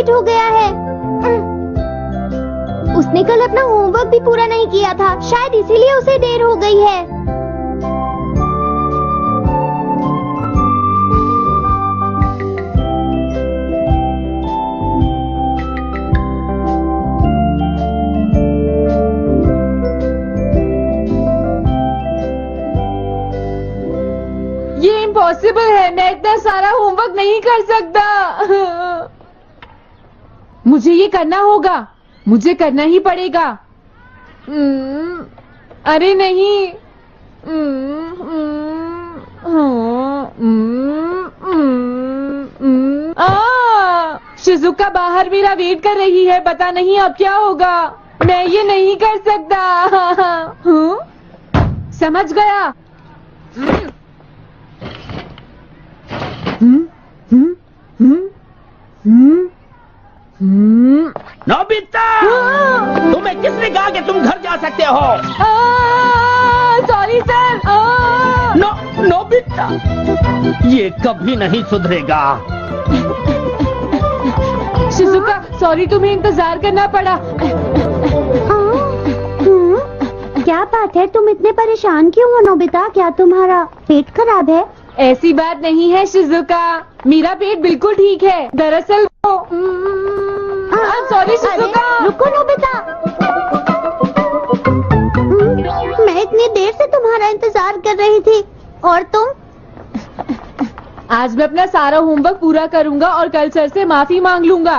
Late हो गया है। उसने कल अपना होमवर्क भी पूरा नहीं किया था, शायद इसीलिए उसे देर हो गई है। ये इम्पॉसिबल है, मैं इतना सारा होमवर्क नहीं कर सकता। मुझे ये करना होगा, मुझे करना ही पड़ेगा। अरे नहीं। शिजुका बाहर मेरा वेट कर रही है, पता नहीं अब क्या होगा। मैं ये नहीं कर सकता। समझ गया। नोबिता, तुम्हें किसने कहा कि तुम घर जा सकते हो? Sorry sir. नोबिता, ये कभी नहीं सुधरेगा। शिजुका सॉरी, तुम्हें इंतजार करना पड़ा। क्या बात है, तुम इतने परेशान क्यों हो नोबिता? क्या तुम्हारा पेट खराब है? ऐसी बात नहीं है शिजुका, मेरा पेट बिल्कुल ठीक है। दरअसल वो सॉरी शिजुका। रुको नोबिता, मैं इतनी देर से तुम्हारा इंतजार कर रही थी और तुम? आज मैं अपना सारा होमवर्क पूरा करूंगा और कल सर से माफी मांग लूंगा।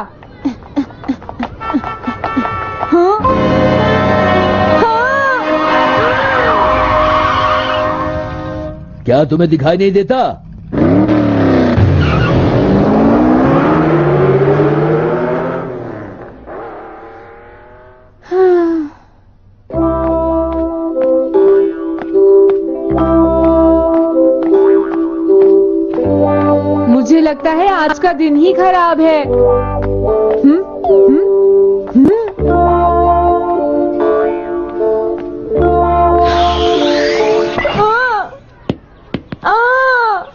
हाँ? क्या तुम्हें दिखाई नहीं देता? मुझे लगता है आज का दिन ही खराब है।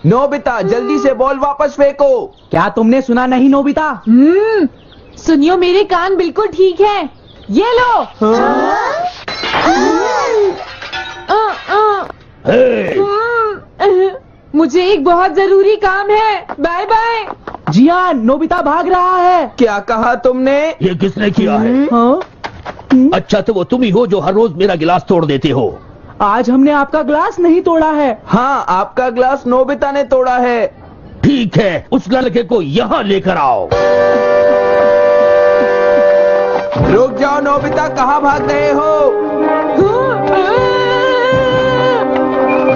नोबिता, जल्दी से बॉल वापस फेंको। क्या तुमने सुना नहीं नोबिता? सुनियो, मेरे कान बिल्कुल ठीक हैं। ये लो। मुझे एक बहुत जरूरी काम है। Bye bye. जियान, नोबिता भाग रहा है। क्या कहा तुमने? ये किसने किया है? हाँ? अच्छा, तो वो तुम ही हो जो हर रोज मेरा गिलास तोड़ देते हो। आज हमने आपका ग्लास नहीं तोड़ा है। हाँ, आपका ग्लास नोबिता ने तोड़ा है। ठीक है, उस लड़के को यहाँ लेकर आओ। रुक जाओ नोबिता, कहाँ भाग रहे हो?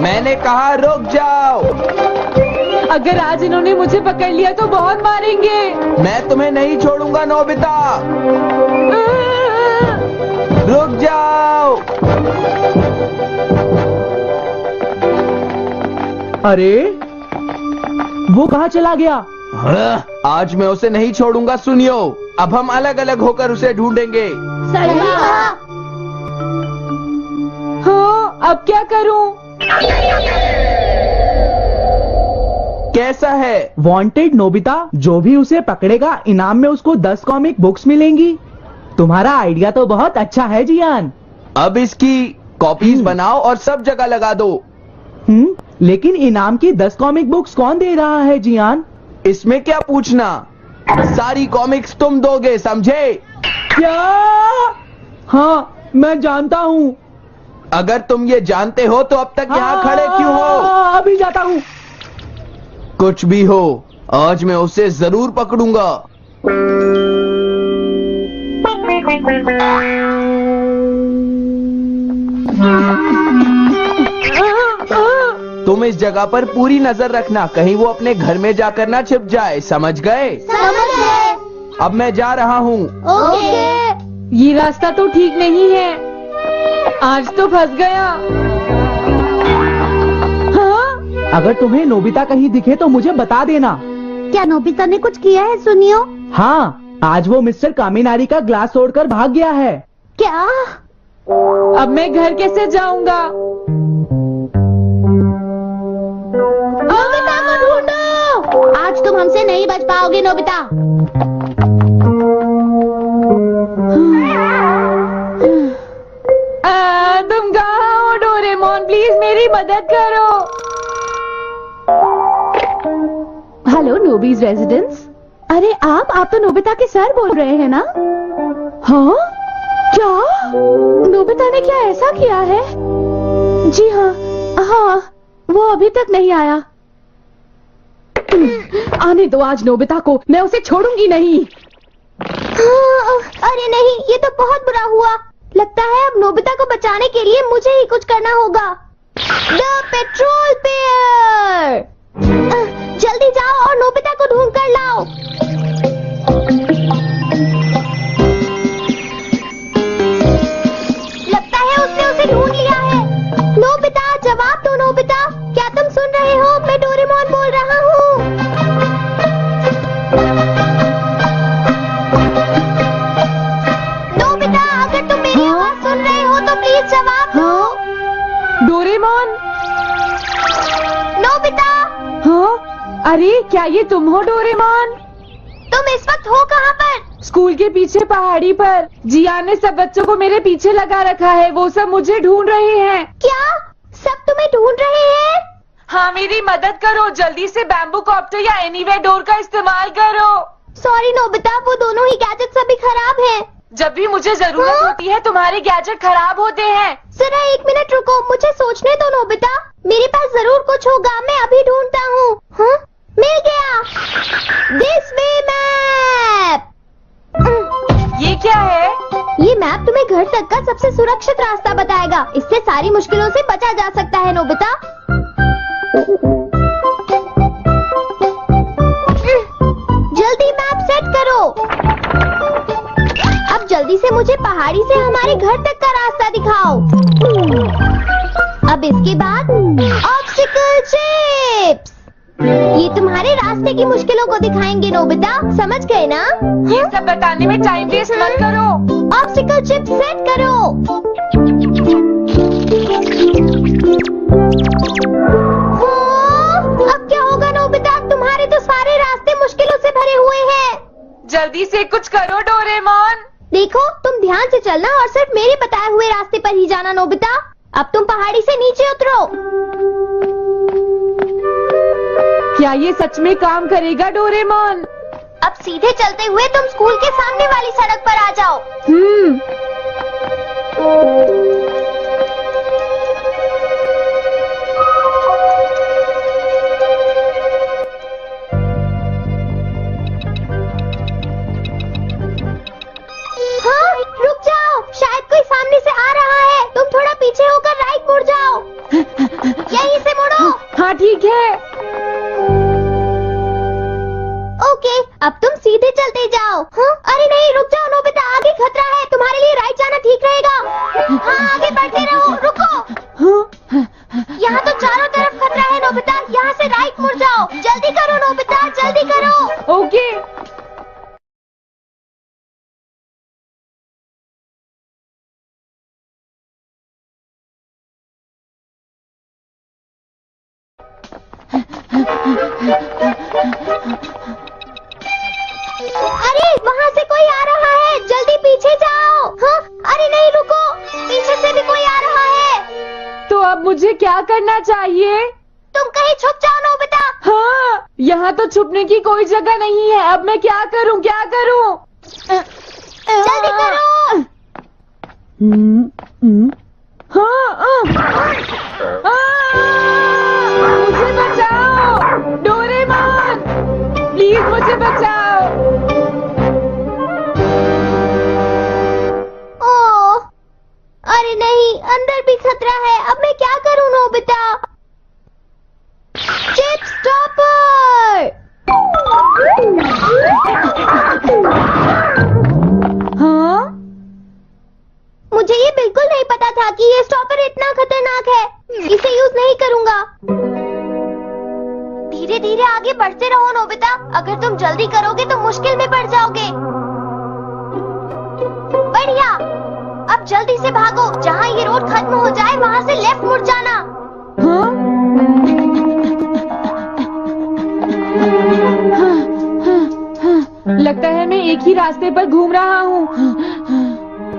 मैंने कहा रुक जाओ। अगर आज इन्होंने मुझे पकड़ लिया तो बहुत मारेंगे। मैं तुम्हें नहीं छोड़ूंगा नोबिता, रुक जाओ। अरे वो कहाँ चला गया? आज मैं उसे नहीं छोड़ूंगा। सुनियो, अब हम अलग अलग होकर उसे ढूंढेंगे। हाँ, अब क्या करूं? कैसा है? वांटेड नोबिता, जो भी उसे पकड़ेगा इनाम में उसको 10 कॉमिक बुक्स मिलेंगी। तुम्हारा आइडिया तो बहुत अच्छा है जियान। अब इसकी कॉपीज बनाओ और सब जगह लगा दो। लेकिन इनाम की 10 कॉमिक बुक्स कौन दे रहा है जियान? इसमें क्या पूछना, सारी कॉमिक्स तुम दोगे, समझे? क्या? हाँ, मैं जानता हूँ। अगर तुम ये जानते हो तो अब तक यहाँ खड़े क्यों हो? अभी जाता हूँ। कुछ भी हो, आज मैं उसे जरूर पकड़ूंगा। तुम इस जगह पर पूरी नजर रखना, कहीं वो अपने घर में जाकर ना छिप जाए, समझ गए? समझ गए। अब मैं जा रहा हूँ। ओके। ये रास्ता तो ठीक नहीं है, आज तो फंस गया। हाँ? अगर तुम्हें नोबिता कहीं दिखे तो मुझे बता देना। क्या नोबिता ने कुछ किया है? सुनियो। हाँ, आज वो मिस्टर कामिनारी का ग्लास तोड़कर भाग गया है। क्या? अब मैं घर कैसे जाऊंगा? नोबिता को ढूंढो। आज तुम हमसे नहीं बच पाओगे नोबिता। मदद करो। Hello Nobi's residence. अरे आप तो नोबिता के सर बोल रहे हैं ना? हाँ? क्या? नोबिता ने क्या ऐसा किया है? जी हाँ, वो अभी तक नहीं आया। आने दो आज नोबिता को, मैं उसे छोड़ूंगी नहीं। अरे नहीं, ये तो बहुत बुरा हुआ। लगता है अब नोबिता को बचाने के लिए मुझे ही कुछ करना होगा। द पेट्रोल पेयर, जल्दी जाओ और नोबिता को ढूंढ कर लाओ। लगता है उसने उसे ढूंढ लिया है। नोबिता, जवाब दो नोबिता, क्या तुम सुन रहे हो? मैं डोरेमोन बोल रहा हूँ। नोबिता, अगर तुम मेरी आवाज सुन रहे हो तो प्लीज जवाब दो। डोरेमोन? नोबिता, हाँ? अरे क्या ये तुम हो डोरेमोन? तुम इस वक्त हो कहाँ पर? स्कूल के पीछे पहाड़ी पर। जियान ने सब बच्चों को मेरे पीछे लगा रखा है, वो सब मुझे ढूंढ रहे हैं। क्या सब तुम्हें ढूंढ रहे हैं? हाँ, मेरी मदद करो, जल्दी से बैम्बू कॉप्टर या एनीवेयर डोर का इस्तेमाल करो। सॉरी नोबिता, वो दोनों ही गैजेट्स अभी खराब हैं। जब भी मुझे जरूरत होती है तुम्हारे गैजेट खराब होते हैं। जरा 1 मिनट रुको, मुझे सोचने दो नोबिता। मेरे पास जरूर कुछ होगा, मैं अभी ढूंढता हूँ। हाँ? मिल गया। This way map. ये क्या है? ये मैप तुम्हें घर तक का सबसे सुरक्षित रास्ता बताएगा। इससे सारी मुश्किलों से बचा जा सकता है नोबिता। जल्दी मैप सेट करो। अब जल्दी से मुझे पहाड़ी से हमारे घर तक का रास्ता दिखाओ। अब इसके बाद ऑब्स्टिकल चिप्स, ये तुम्हारे रास्ते की मुश्किलों को दिखाएंगे नोबिता, समझ गए ना? ये सब बताने में टाइम वेस्ट मत करो। ऑब्स्टिकल चिप्स सेट करो। अब क्या होगा नोबिता? तुम्हारे तो सारे रास्ते मुश्किलों से भरे हुए हैं। जल्दी से कुछ करो डोरेमोन। देखो, तुम ध्यान से चलना और सिर्फ मेरे बताए हुए रास्ते पर ही जाना नोबिता। अब तुम पहाड़ी से नीचे उतरो। क्या ये सच में काम करेगा डोरेमोन? अब सीधे चलते हुए तुम स्कूल के सामने वाली सड़क पर आ जाओ। हाँ, रुक जाओ, शायद कोई सामने से आ रहा है। तुम थोड़ा पीछे होकर राइट मुड़ जाओ। यहीं से मुड़ो। हाँ ठीक है। ओके, अब तुम सीधे चलते जाओ। हाँ? अरे नहीं, रुक जाओ नोबिता, आगे खतरा है। तुम्हारे लिए राइट जाना ठीक रहेगा। हाँ, आगे बढ़ते रहो। रुको, यहाँ तो चारों तरफ खतरा है नोबिता, यहाँ से राइट मुड़ जाओ। जल्दी करो नोबिता, जल्दी करो। ओके। अरे वहाँ से कोई आ रहा है, जल्दी पीछे जाओ। हाँ? अरे नहीं, रुको, पीछे से भी कोई आ रहा है। तो अब मुझे क्या करना चाहिए? तुम कहीं छुप जाओ नोबिता। हाँ, यहाँ तो छुपने की कोई जगह नहीं है। अब मैं क्या करूँ, क्या करूँ? जल्दी करो। मुझे बचाओ डोरेमोन, प्लीज मुझे बचाओ। ओह, अरे नहीं, अंदर भी खतरा है। अब मैं क्या करूं नोबिता? Chip stopper. हाँ? मुझे ये बिल्कुल नहीं पता था कि ये स्टॉपर इतना खतरनाक है। इसे यूज नहीं करूंगा। धीरे धीरे आगे बढ़ते रहो नोबिता, अगर तुम जल्दी करोगे तो मुश्किल में पड़ जाओगे। बढ़िया, अब जल्दी से भागो। जहाँ ये रोड खत्म हो जाए वहाँ से लेफ्ट मुड़ जाना। हाँ? लगता है मैं एक ही रास्ते पर घूम रहा हूँ।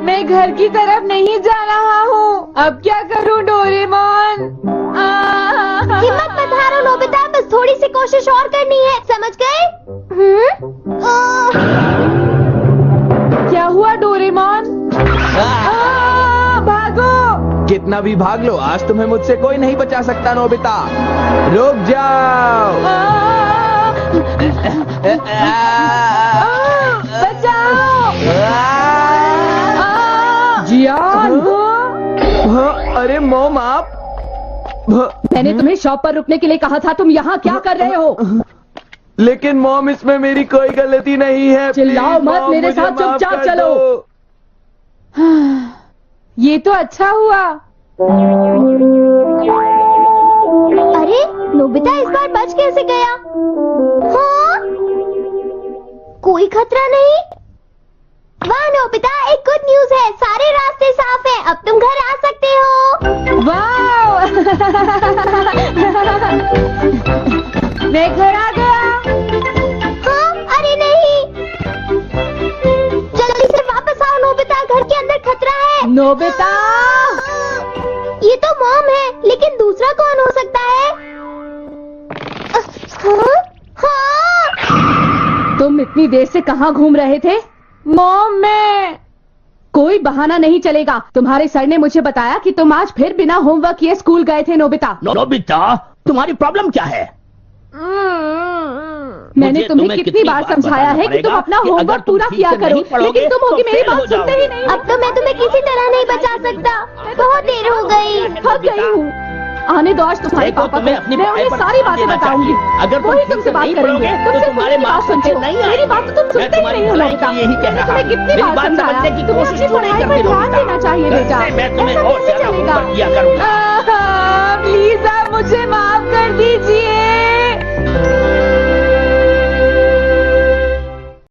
मैं घर की तरफ नहीं जा रहा हूँ। अब क्या करूँ डोरेमोन? थोड़ी सी कोशिश और करनी है, समझ गए? क्या हुआ डोरेमोन? भागो! कितना भी भाग लो, आज तुम्हें मुझसे कोई नहीं बचा सकता नोबिता। रुक जाओ। बचाओ! जियान! अरे मॉम आप मैंने तुम्हें शॉप पर रुकने के लिए कहा था, तुम यहाँ क्या कर रहे हो? लेकिन मॉम इसमें मेरी कोई गलती नहीं है। चिल्लाओ प्लीज, मत, मॉम, मेरे मुझे साथ माफ चुपचाप कर चलो। दो। ये तो अच्छा हुआ। अरे नोबिता इस बार बच कैसे गया? हाँ? कोई खतरा नहीं? वाह नोबिता, एक गुड न्यूज है, सारे रास्ते साफ हैं, अब तुम घर आ सकते हो। वाह! मैं घर आ गया। हाँ? अरे नहीं, जल्दी से वापस आओ नोबिता, घर के अंदर खतरा है। नोबिता! ये तो मॉम है, लेकिन दूसरा कौन हो सकता है? हाँ? हाँ? तुम इतनी देर से कहाँ घूम रहे थे? मॉम, मैं कोई बहाना नहीं चलेगा। तुम्हारे सर ने मुझे बताया कि तुम आज फिर बिना होमवर्क किए स्कूल गए थे नोबिता। नोबिता, तुम्हारी प्रॉब्लम क्या है? मैंने तुम्हें कितनी बार समझाया है कि तुम अपना होमवर्क पूरा किया करो, लेकिन तुम होगी मेरी बात सुनते ही नहीं। अब तो मैं तुम्हें किसी तरह नहीं बचा सकता, बहुत देर हो गई। थक गई हूँ। आने दो आज तुम्हारे देखो, पापा तुम्हें को, अपनी मैं पढ़ाई उन्हें पर सारी ध्यान बातें देना बताऊंगी। चाहिए। अगर तुम वही ठीक तुमसे से बात नहीं करेंगे। पढ़ोगे, तुम तो सिर्फ तुम्हारे मेरी बात मार्क्स सुनते हो। अच्छे नहीं आएंगे। मेरी बात तो तुम मैं सुनते ही तुम्हारी नहीं हो भलाई नोबिता। के लिए ही कह रहा तुम्हें हूँ। कितनी मेरी बार बात समझाया समझने की तुम्हें कोशिश अपनी क्यों नहीं पढ़ाई करती पर ध्यान नोबिता? देना चाहिए बेटा। जब से मैं तुम्हें ऐसा और कैसे ज्यादा चलेगा? होमवर्क